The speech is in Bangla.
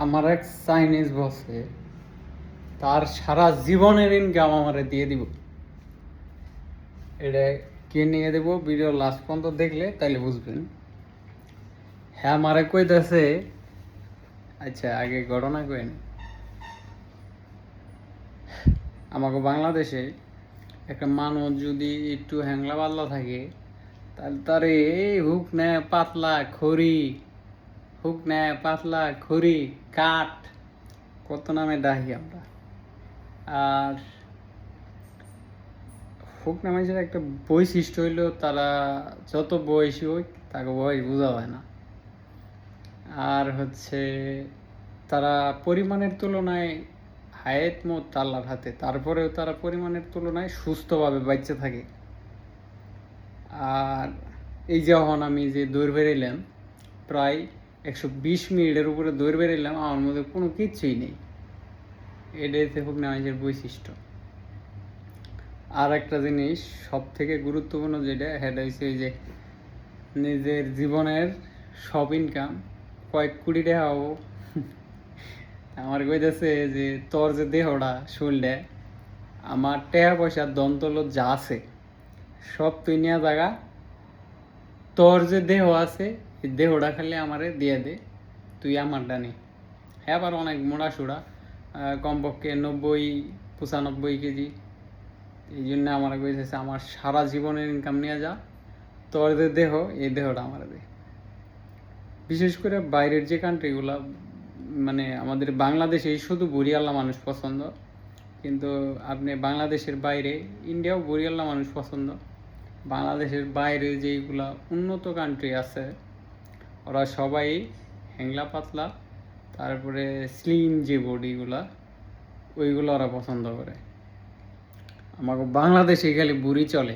আমার এক চাইনিজ বসে তার সারা জীবনের ইনকাম আমারে দিয়ে দিব। এটা কে নিয়ে দেব, ভিডিও লাস্ট পর্যন্ত দেখলে তাইলে বুঝবেন। হ্যাঁ, আমারে কইতাছে, আচ্ছা আগে ঘটনা কইন। আমাকে বাংলাদেশে একটা মানুষ যদি একটু হ্যাংলা পাতলা থাকে, তাহলে তারে এই হুক নেয় পাতলা খড়ি কাঠ কত নামে ডাকি আমরা। আর হুক নামের একটা বৈশিষ্ট্য হইলো তারা যত বয়সী হোক তাকে বয়স বোঝা হয় না। আর হচ্ছে তারা পরিমাণের তুলনায় হায়াত মত আল্লাহর হাতে, তারপরেও তারা পরিমাণের তুলনায় সুস্থভাবে বাঁচতে থাকে। আর এই যখন আমি যে দৌড় বেরাইলাম, প্রায় 120 মিনিটের উপরে দৌড় বেরাইলাম, আমার মধ্যে কোনো কিচ্ছুই নেই। এটাই হুক নামের বৈশিষ্ট্য। আর একটা জিনিস সব থেকে গুরুত্বপূর্ণ যেটা, সেটা হচ্ছে যে নিজের জীবনের সব ইনকাম কয়েক কোটি টাকা হবো। আমার কইতেছে যে তোর যে দেহটা শরীরটা, আমার টাকা পয়সা দন্তলত যা আছে সব তুই নিয়ে জায়গা, তোর যে দেহ আছে এই দেহটা খালি আমারে দিয়ে দে, তুই আমারটা নে। হ্যাঁ, আবার অনেক মোড়া সোড়া, কমপক্ষে 90-95 কেজি। এই জন্য আমার কইতেছে আমার সারা জীবনের ইনকাম নিয়ে যা, তোর যে দেহ এই দেহটা আমার দে। বিশেষ করে বাইরের যে কান্ট্রিগুলো, মানে আমাদের বাংলাদেশেই শুধু বুড়িয়াল্লা মানুষ পছন্দ, কিন্তু আপনি বাংলাদেশের বাইরে ইন্ডিয়াও বুড়িয়াল্লা মানুষ পছন্দ। বাংলাদেশের বাইরে যেইগুলা উন্নত কান্ট্রি আছে, ওরা সবাই হ্যাংলা পাতলা, তারপরে স্লিম যে বডিগুলা, ওইগুলো ওরা পছন্দ করে। আমাকে বাংলাদেশে খালি বুড়ি চলে।